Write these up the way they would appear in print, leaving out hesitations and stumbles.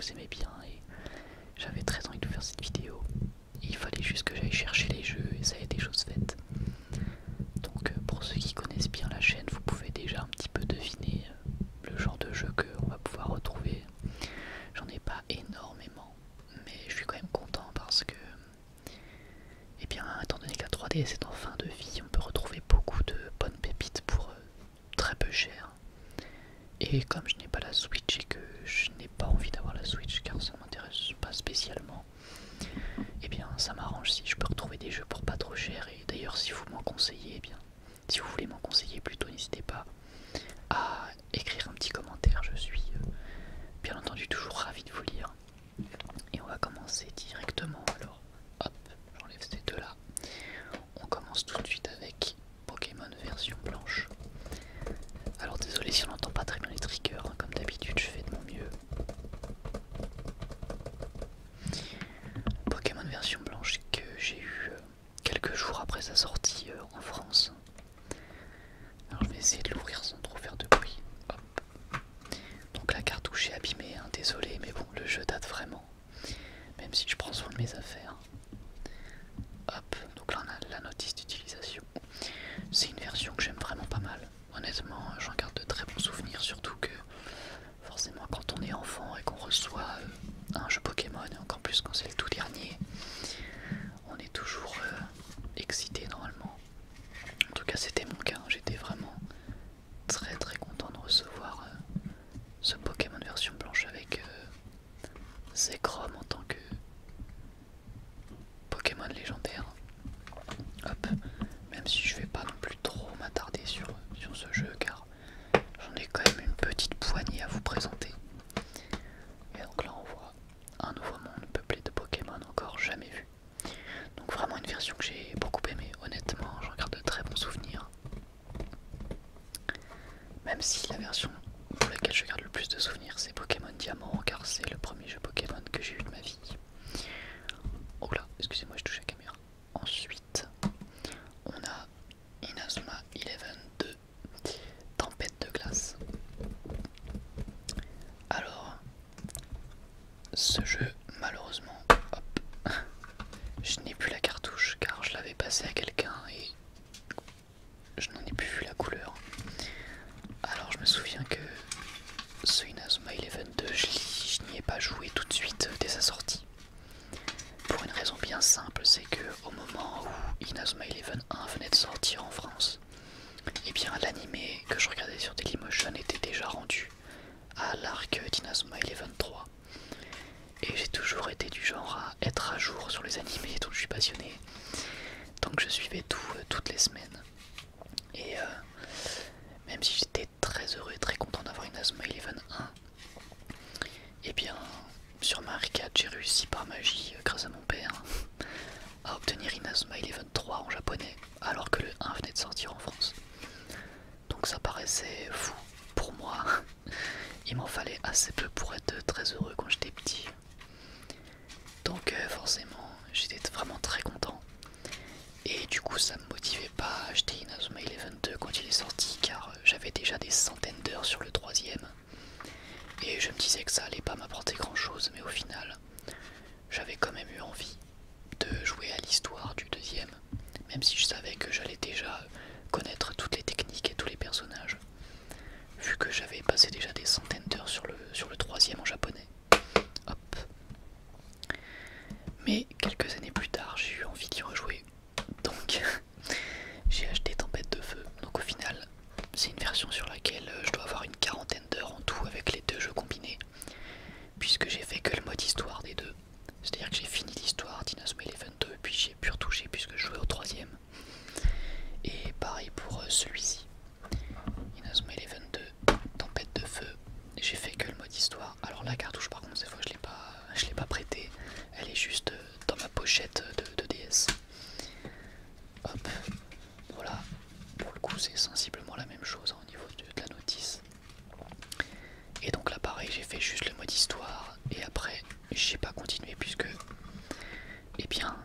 vous aimez bien et j'avais très envie de vous faire cette vidéo. Il fallait juste que j'aille chercher les jeux et ça a été chose faite. Donc pour ceux qui connaissent bien la chaîne, vous pouvez déjà un petit peu deviner le genre de jeu qu'on va pouvoir retrouver. J'en ai pas énormément, mais je suis quand même content parce que, eh bien, étant donné que la 3DS est en fin de vie, on peut retrouver beaucoup de bonnes pépites pour très peu cher. Et comme je n'ai pas la Switch et que je n'ai pas envie d'avoir la Switch car ça m'intéresse pas spécialement, et bien ça m'arrange si je peux retrouver des jeux pour pas trop cher. Et d'ailleurs si vous m'en conseillez, bien si vous voulez m'en conseiller plutôt, n'hésitez pas à écrire un petit commentaire, je suis bien entendu toujours ravi de vous lire. Et on va commencer directement alors. Hop, j'enlève ces deux là. On commence tout de suite avec Pokémon version blanche. Alors désolé si on n'entend pas très bien les triggers, hein, comme d'habitude je fais de mon mieux. Pokémon version blanche que j'ai eu quelques jours après sa sortie en France. Alors je vais essayer de l'ouvrir sans trop faire de bruit. Hop. Donc la cartouche est abîmée, hein, désolé, mais bon, le jeu date vraiment. Même si je prends soin de mes affaires. Hop, donc là on a la notice d'utilisation. C'est une version que j'aime vraiment pas mal. Honnêtement, j'en garde de très bons souvenirs, surtout que forcément quand on est enfant et qu'on reçoit un jeu Pokémon, et encore plus quand c'est le tout dernier, on est toujours excité normalement. En tout cas c'était mon cas, j'étais vraiment très très content de recevoir ce Pokémon version blanche avec Zekrom en tant que Pokémon légendaire. Hop, même si je vais pas non plus trop m'attarder sur ce jeu car j'en ai quand même une petite poignée à vous présenter. Et donc là on voit un nouveau monde peuplé de Pokémon encore jamais vu. Donc vraiment une version que j'ai beaucoup aimée, honnêtement j'en garde de très bons souvenirs. Même si la version pour laquelle je garde le plus de souvenirs c'est Pokémon Diamant car c'est le premier jeu Pokémon que j'ai eu de ma vie. Oh là, excusez-moi je touche la caméra. Ensuite on a Inazuma 11-2 Tempête de glace. Alors ce jeu malheureusement, hop, je n'ai plus la cartouche car je l'avais passé à quelqu'un et je n'en ai plus vu la couleur. Alors je me souviens que ce Inazuma 11-2 je n'y ai pas joué tout de suite dès sa sortie. Pour une raison bien simple, c'est que au moment où Inazuma 11-1 venait de sortir en France, et bien l'animé que je regardais sur Dailymotion était déjà rendu à l'arc d'Inazuma 11-3. Et j'ai toujours été du genre à être à jour sur les animés dont je suis passionné. Donc je suivais tout toutes les semaines. Et même si j'étais très heureux et très content d'avoir Inazuma 11-1, et bien sur Mario 4 j'ai réussi par magie, grâce à mon père, à obtenir Inazuma 11-3 en japonais, alors que le 1 venait de sortir en France. Donc ça paraissait fou pour moi. Il m'en fallait assez peu pour être très heureux quand j'étais petit. Donc forcément j'étais vraiment très content. Et du coup ça me motivait pas à acheter Inazuma 11-2 quand il est sorti car j'avais déjà des centaines d'heures sur le troisième. Et je me disais que ça allait pas m'apporter grand chose, mais au final j'avais quand même eu envie de jouer à l'histoire du deuxième. Même si je savais que j'allais déjà connaître toutes les techniques et tous les personnages. Vu que j'avais passé déjà des centaines d'heures sur le troisième en japonais. Hop. Mais quelques années plus tard, j'ai eu envie d'y rejouer. Donc j'ai acheté Tempête de Feu. Donc au final, c'est une version sur laquelle je dois avoir une quarantaine d'heures en tout avec les deux jeux combinés. Puisque j'ai fait que le mode histoire des deux. C'est-à-dire que j'ai fini l'histoire d'Inazuma 11-2 puis j'ai pu retoucher puisque je jouais au troisième. Et pareil pour celui-ci. Inazuma 11-2 Tempête de Feu. J'ai fait que le mode histoire. Alors la cartouche par contre cette fois je l'ai pas prêtée. Elle est juste dans ma pochette de DS. Hop. Voilà. Pour le coup c'est sensiblement la même chose hein, au niveau de la notice. Et donc là pareil j'ai fait juste le mode histoire. Et après j'ai pas continué puisque eh bien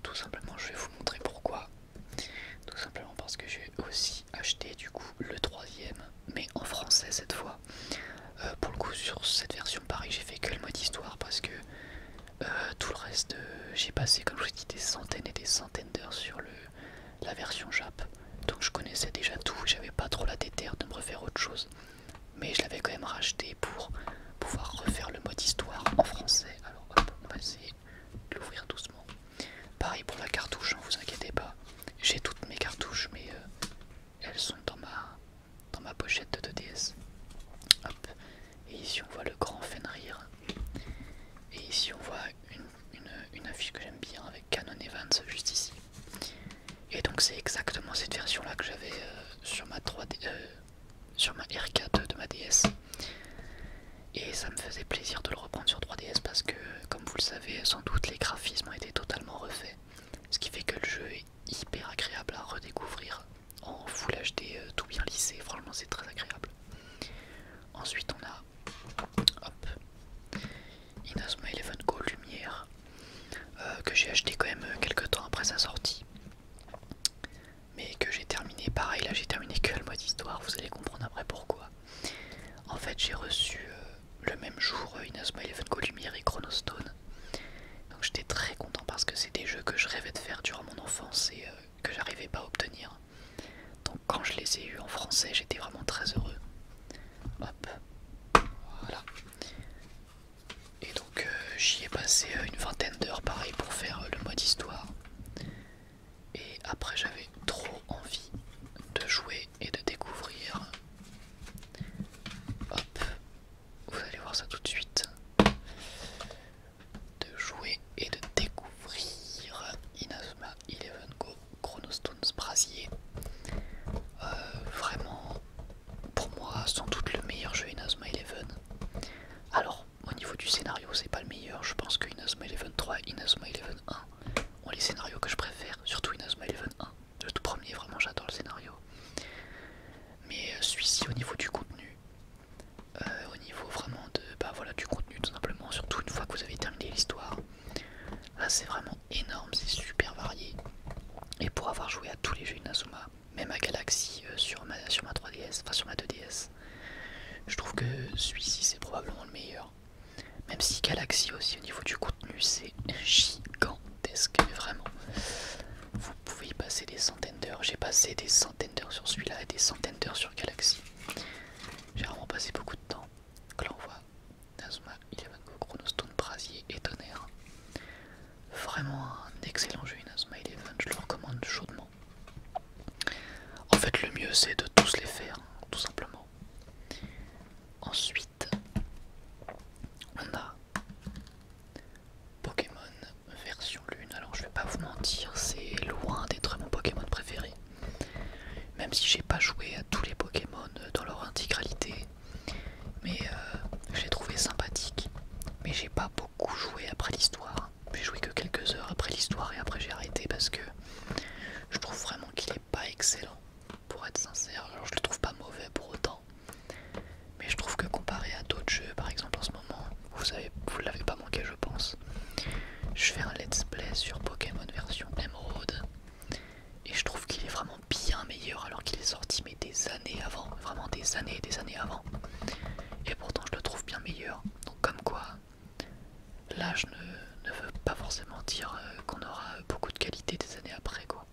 tout simplement je vais vous montrer pourquoi. Tout simplement parce que j'ai aussi acheté du coup le troisième mais en français cette fois. Pour le coup sur cette version j'ai passé, comme je vous ai dit, des centaines et des centaines d'heures sur la version Jap. Donc je connaissais déjà tout, j'avais pas trop la déterre de me refaire autre chose. Mais je l'avais quand même racheté pour pouvoir refaire le mode histoire en français. Alors hop, on va essayer de l'ouvrir doucement. Pareil pour la cartouche, hein, vous inquiétez pas. J'ai toutes mes cartouches, mais elles sont dans ma pochette de 2DS. Hop. Et ici on voit le grand Fenrir. Et ici on voit une affiche que j'aime bien avec Canon Evans juste ici. Et donc c'est exactement cette version là que j'avais sur ma 3D, sur ma R4 de ma DS. Et ça me faisait plaisir de le reprendre sur 3DS parce que, comme vous le savez, sans doute les graphismes ont été totalement refaits. Ce qui fait que le jeu est hyper agréable à redécouvrir en Full HD tout bien lissé. Franchement c'est très agréable. Ensuite on a hop, Inazuma Eleven Go Lumière que j'ai acheté quand même quelques temps après sa sortie. Mais que j'ai terminé, pareil là j'ai terminé que le mode histoire, vous allez comprendre après pourquoi. En fait j'ai reçu le même jour Inazuma Eleven Go Lumière et Chronostone. Donc j'étais très content parce que c'est des jeux que je rêvais de faire durant mon enfance et que j'arrivais pas à obtenir. Donc quand je les ai eus en français j'étais vraiment très heureux. Hop, voilà. Et donc j'y ai passé une vingtaine d'heures pareil pour faire le mode histoire. Et après j'avais trop envie de jouer et de découvrir. Hop, vous allez voir ça tout de suite. De jouer et de découvrir Inazuma Eleven Go Chronostones Brasier. Vraiment, pour moi, sans doute le meilleur jeu Inazuma Eleven. Alors, au niveau du scénario, c'est pas le meilleur. Je pense que Inazuma Eleven 3 et Inazuma Eleven 1 ont les scénarios que je préfère, surtout Inazuma Eleven 1. Le tout premier, vraiment, j'adore le scénario. Mais celui-ci, au niveau du contenu, au niveau vraiment de, bah voilà, du contenu tout simplement, surtout une fois que vous avez terminé l'histoire, là c'est vraiment énorme, c'est super varié. Et pour avoir joué à tous les jeux Inazuma, même à Galaxy sur ma 3DS, enfin sur ma 2DS, je trouve que celui-ci c'est probablement le meilleur. Même si Galaxy aussi au niveau du contenu c'est gigantesque, mais vraiment. Vous pouvez y passer des centaines d'heures. J'ai passé des centaines d'heures sur celui-là et des centaines d'heures sur Galaxy. J'ai vraiment passé beaucoup de temps. Donc là on voit Inazuma Eleven Go Chronostone Brasier et Tonnerre. Vraiment un excellent jeu Inazuma Eleven, je le recommande chaudement. En fait le mieux c'est de tous les faire, tout simplement. Ensuite on a Pokémon version Lune. Alors je vais pas vous mentir, c'est loin d'être mon Pokémon préféré. Même si j'ai pas joué à tous les Pokémon dans leur intégralité. Mais je l'ai trouvé sympathique. Mais j'ai pas beaucoup joué après l'histoire. J'ai joué que quelques heures après l'histoire et après j'ai arrêté parce que je trouve vraiment qu'il est pas excellent. Pour être sincère, alors je le trouve pas mauvais pour autant. Mais je trouve que comparé à d'autres jeux, par exemple en ce moment, vous l'avez pas manqué je pense. Je fais un let's play sur Pokémon version Emerald. Et je trouve qu'il est vraiment bien meilleur alors qu'il est sorti mais des années avant. Vraiment des années et des années avant. Et pourtant je le trouve bien meilleur. Donc comme quoi, l'âge ne veut pas forcément dire qu'on aura beaucoup de qualité des années après quoi.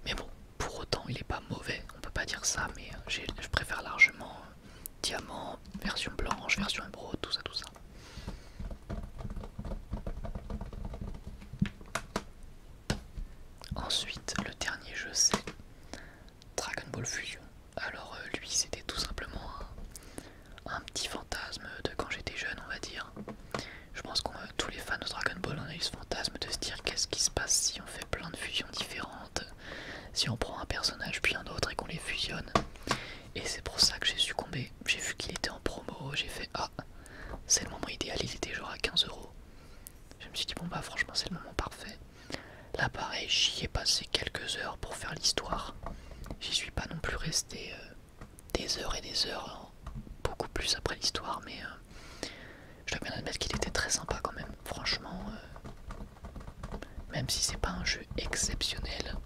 Mais bon, pour autant il est pas mauvais, on peut pas dire ça, mais je préfère largement diamant, version blanche, version émeraude, tout ça, tout ça. Ensuite, le dernier jeu c'est Dragon Ball Fusion. Alors lui c'était tout simplement un petit fantasme de quand j'étais jeune on va dire. Je pense qu'on tous les fans de Dragon Ball on a eu ce fantasme de se dire qu'est-ce qui se passe si on fait plein de fusions différentes, si on prend un personnage puis un autre et qu'on les fusionne. Et c'est pour ça que j'ai succombé. J'ai vu qu'il était en promo, j'ai fait ah c'est le moment idéal, il était genre à 15 €. Je me suis dit bon bah franchement c'est le moment parfait. Là pareil j'y ai passé quelques heures pour faire l'histoire. J'y suis pas non plus resté des heures et des heures, beaucoup plus après l'histoire, mais je dois bien admettre qu'il était très sympa quand même. Franchement, même si c'est pas un jeu exceptionnel,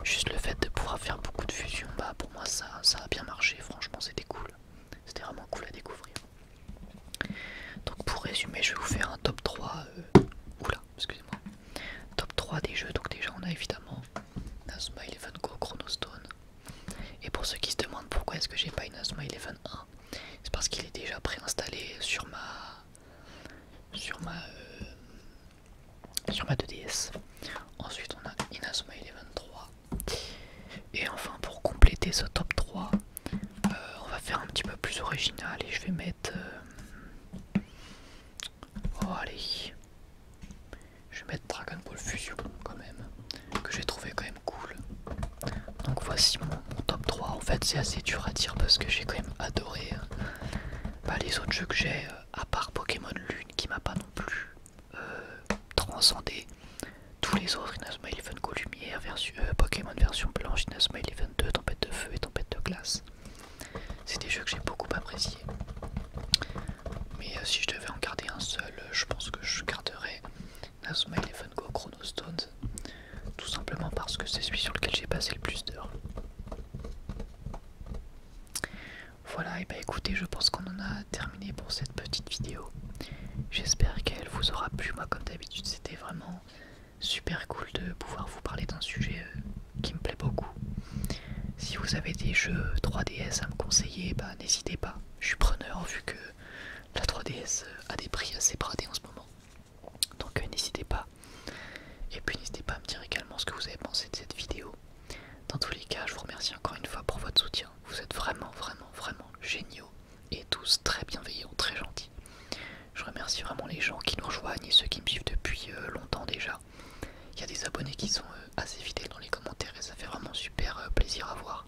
juste le fait de pouvoir faire beaucoup de fusions, bah pour moi ça a bien marché, franchement c'était cool. C'était vraiment cool à découvrir. Donc pour résumer, je vais vous faire un top 3. Oula, faire un petit peu plus original et je vais mettre... Oh allez. Je vais mettre Dragon Ball Fusion quand même, que j'ai trouvé quand même cool. Donc voici mon top 3. En fait c'est assez dur à dire parce que j'ai quand même adoré les autres jeux que j'ai, à part Pokémon Lune qui m'a pas non plus transcendé. Tous les autres, Inazuma Eleven Go Lumière, Pokémon version blanche, Inazuma Eleven 2, Tempête de Feu et Tempête de Glace. C'est des jeux que j'ai beaucoup appréciés. Mais si je devais en garder un seul, je pense que je garderais Inazuma Eleven Go Chrono Stones. Tout simplement parce que c'est celui sur lequel j'ai passé le plus d'heures. Voilà, et bah écoutez, je pense qu'on en a terminé pour cette petite vidéo. J'espère qu'elle vous aura plu. Moi comme d'habitude c'était vraiment super cool de pouvoir vous parler d'un sujet qui me plaît beaucoup. Si vous avez des jeux 3DS à me conseiller, bah n'hésitez pas. Je suis preneur vu que la 3DS a des prix assez bradés en ce moment. Donc n'hésitez pas. Et puis n'hésitez pas à me dire également ce que vous avez pensé de cette vidéo. Dans tous les cas, je vous remercie encore une fois pour votre soutien. Vous êtes vraiment géniaux et tous très bienveillants, très gentils. Je remercie vraiment les gens qui nous rejoignent et ceux qui me suivent depuis longtemps déjà. Il y a des abonnés qui sont assez fidèles dans les commentaires et ça fait vraiment super plaisir à voir.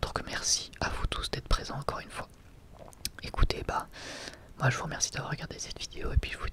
Donc merci à vous tous d'être présents encore une fois. Écoutez, bah moi je vous remercie d'avoir regardé cette vidéo et puis je vous